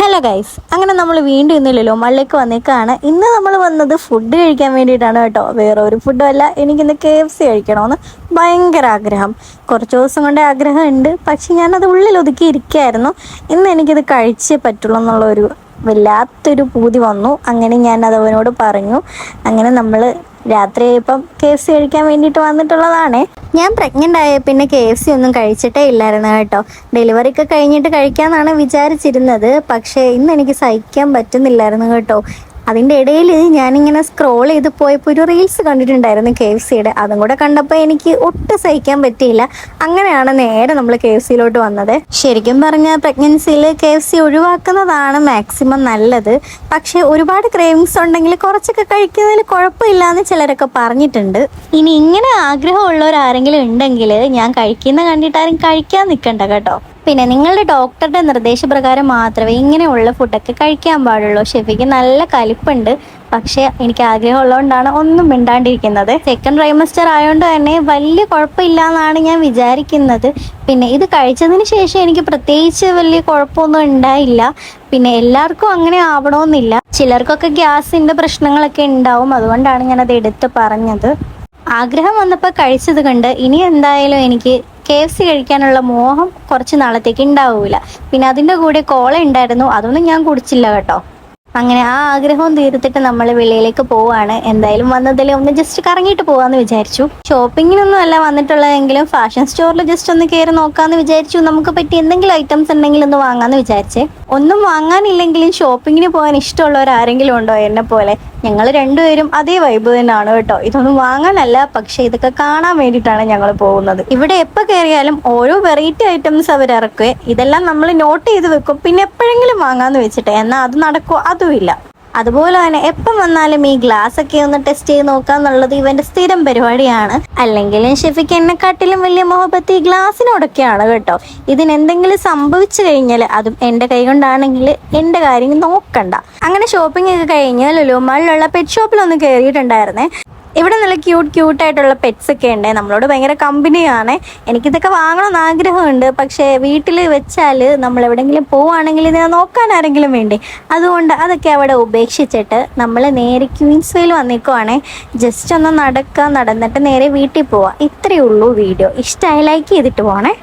Hello guys, അങ്ങനെ നമ്മൾ വീണ്ടും ഇന്നില്ലല്ലോ മള്ളിലേക്ക് വന്നേക്കാണ്. ഇന്ന് നമ്മൾ വന്നത് ഫുഡ് കഴിക്കാൻ വേണ്ടിയിട്ടാണ് കേട്ടോ. വേറെ ഒരു ഫുഡും അല്ല. എനിക്കിന്ന് KFC കഴിക്കണമെന്ന് ഭയങ്കര ആഗ്രഹം. കുറച്ച് ദിവസം കൊണ്ട് ആഗ്രഹം ഉണ്ട്, പക്ഷെ ഞാനത് ഉള്ളിൽ ഒതുക്കി ഇരിക്കുകയായിരുന്നു. ഇന്ന് എനിക്കിത് കഴിച്ചേ പറ്റുള്ളൂ എന്നുള്ളൊരു വല്ലാത്തൊരു പൂതി വന്നു. അങ്ങനെ ഞാനത് അവനോട് പറഞ്ഞു. അങ്ങനെ നമ്മൾ രാത്രി ഇപ്പം KFC കഴിക്കാൻ വേണ്ടിയിട്ട് വന്നിട്ടുള്ളതാണ്. ഞാൻ പ്രഗ്നൻ്റ് ആയ പിന്നെ KFC ഒന്നും കഴിച്ചിട്ടേ ഇല്ലായിരുന്നു കേട്ടോ. ഡെലിവറി ഒക്കെ കഴിഞ്ഞിട്ട് കഴിക്കാമെന്നാണ് വിചാരിച്ചിരുന്നത്. പക്ഷേ ഇന്ന് എനിക്ക് സഹിക്കാൻ പറ്റുന്നില്ലായിരുന്നു കേട്ടോ. അതിൻ്റെ ഇടയിൽ ഞാനിങ്ങനെ സ്ക്രോൾ ചെയ്ത് പോയപ്പോൾ ഒരു റീൽസ് കണ്ടിട്ടുണ്ടായിരുന്നു KFCയുടെ. അതും കൂടെ കണ്ടപ്പോൾ എനിക്ക് ഒട്ടും സഹിക്കാൻ പറ്റിയില്ല. അങ്ങനെയാണ് നേരെ നമ്മൾ KFCയിലോട്ട് വന്നത്. ശരിക്കും പറഞ്ഞാൽ പ്രഗ്നൻസിയിൽ KFC ഒഴിവാക്കുന്നതാണ് മാക്സിമം നല്ലത്. പക്ഷേ ഒരുപാട് ക്രേവിങ്സ് ഉണ്ടെങ്കിൽ കുറച്ചൊക്കെ കഴിക്കുന്നതിൽ കുഴപ്പമില്ല എന്ന് ചിലരൊക്കെ പറഞ്ഞിട്ടുണ്ട്. ഇനി ഇങ്ങനെ ആഗ്രഹമുള്ളവരാരെങ്കിലും ഉണ്ടെങ്കിൽ ഞാൻ കഴിക്കുന്ന കണ്ടിട്ടാരും കഴിക്കാൻ നിൽക്കണ്ട കേട്ടോ. പിന്നെ നിങ്ങളുടെ ഡോക്ടറുടെ നിർദ്ദേശപ്രകാരം മാത്രമേ ഇങ്ങനെയുള്ള ഫുഡൊക്കെ കഴിക്കാൻ പാടുള്ളൂ. ഷെഫിക്ക് നല്ല കലിപ്പുണ്ട്, പക്ഷേ എനിക്ക് ആഗ്രഹമുള്ളതുകൊണ്ടാണ് ഒന്നും മിണ്ടാണ്ടിരിക്കുന്നത്. സെക്കൻഡ് ട്രൈമസ്റ്റർ ആയതുകൊണ്ട് തന്നെ വലിയ കുഴപ്പമില്ല എന്നാണ് ഞാൻ വിചാരിക്കുന്നത്. പിന്നെ ഇത് കഴിച്ചതിന് ശേഷം എനിക്ക് പ്രത്യേകിച്ച് വലിയ കുഴപ്പമൊന്നും ഉണ്ടായില്ല. പിന്നെ എല്ലാവർക്കും അങ്ങനെ ആവണമെന്നില്ല. ചിലർക്കൊക്കെ ഗ്യാസിൻ്റെ പ്രശ്നങ്ങളൊക്കെ ഉണ്ടാവും. അതുകൊണ്ടാണ് ഞാനത് എടുത്ത് പറഞ്ഞത്. ആഗ്രഹം വന്നപ്പോൾ കഴിച്ചത് കണ്ട് ഇനി എന്തായാലും എനിക്ക് KFC കഴിക്കാനുള്ള മോഹം കുറച്ച് നാളത്തേക്ക് ഉണ്ടാവില്ല. പിന്നെ അതിൻ്റെ കൂടെ കോള ഉണ്ടായിരുന്നു, അതൊന്നും ഞാൻ കുടിച്ചില്ല കേട്ടോ. അങ്ങനെ ആ ആഗ്രഹവും തീർത്തിട്ട് നമ്മൾ വെളിയിലേക്ക് പോവാണ്. എന്തായാലും വന്നതിൽ ഒന്ന് ജസ്റ്റ് കറങ്ങിയിട്ട് പോവാന്ന് വിചാരിച്ചു. ഷോപ്പിങ്ങിനൊന്നും അല്ല വന്നിട്ടുള്ളതെങ്കിലും ഫാഷൻ സ്റ്റോറിൽ ജസ്റ്റ് ഒന്ന് കയറി നോക്കാമെന്ന് വിചാരിച്ചു. നമുക്ക് പറ്റിയ എന്തെങ്കിലും ഐറ്റംസ് ഉണ്ടെങ്കിൽ ഒന്ന് വാങ്ങാമെന്ന് വിചാരിച്ചേ. ഒന്നും വാങ്ങാനില്ലെങ്കിലും ഷോപ്പിങ്ങിന് പോകാൻ ഇഷ്ടമുള്ളവരാരെങ്കിലും ഉണ്ടോ എന്നെ പോലെ? ഞങ്ങൾ രണ്ടുപേരും അതേ വൈബ് തന്നെയാണ് കേട്ടോ. ഇതൊന്നും വാങ്ങാനല്ല, പക്ഷെ ഇതൊക്കെ കാണാൻ വേണ്ടിയിട്ടാണ് ഞങ്ങൾ പോകുന്നത്. ഇവിടെ എപ്പോൾ കയറിയാലും ഓരോ വെറൈറ്റി ഐറ്റംസ് അവർ ഇറക്കുക. ഇതെല്ലാം നമ്മൾ നോട്ട് ചെയ്ത് വെക്കും, പിന്നെ എപ്പോഴെങ്കിലും വാങ്ങാമെന്ന് വെച്ചിട്ട്. എന്നാൽ അത് നടക്കുമോ? അതുമില്ല. അതുപോലെ തന്നെ എപ്പം വന്നാലും ഈ ഗ്ലാസ് ഒക്കെ ഒന്ന് ടെസ്റ്റ് ചെയ്ത് നോക്കാന്നുള്ളത് ഇവന്റെ സ്ഥിരം പരിപാടിയാണ്. അല്ലെങ്കിലും ഷെഫിക്ക് എന്നെക്കാട്ടിലും വലിയ മുഹബത്ത് ഈ ഗ്ലാസിനോടൊക്കെയാണ് കേട്ടോ. ഇതിനെന്തെങ്കിലും സംഭവിച്ചു കഴിഞ്ഞാൽ, അതും എൻ്റെ കൈ കൊണ്ടാണെങ്കിൽ എൻ്റെ കാര്യം നോക്കണ്ട. അങ്ങനെ ഷോപ്പിംഗ് ഒക്കെ കഴിഞ്ഞ് ലുലു മാളിലുള്ള പെറ്റ് ഷോപ്പിലൊന്ന് കയറിയിട്ടുണ്ടായിരുന്നേ. ഇവിടെ നല്ല ക്യൂട്ടായിട്ടുള്ള പെറ്റ്സ് ഒക്കെ ഉണ്ട്. നമ്മളോട് ഭയങ്കര കമ്പനിയാണ്. എനിക്കിതൊക്കെ വാങ്ങണമെന്ന് ആഗ്രഹമുണ്ട്, പക്ഷേ വീട്ടിൽ വെച്ചാൽ നമ്മൾ എവിടെയെങ്കിലും പോവുകയാണെങ്കിൽ ഇതിനെ നോക്കാൻ ആരെങ്കിലും വേണ്ടേ. അതുകൊണ്ട് അതൊക്കെ അവിടെ ഉപേക്ഷിച്ചിട്ട് നമ്മൾ നേരെ ക്വീൻസ്വേയിൽ വന്നേക്കുവാണേ. ജസ്റ്റ് ഒന്ന് നടന്നിട്ട് നേരെ വീട്ടിൽ പോവാം. ഇത്രയേ ഉള്ളൂ വീഡിയോ. ഇഷ്ടമായി ലൈക്ക് ചെയ്തിട്ട് പോകണേ.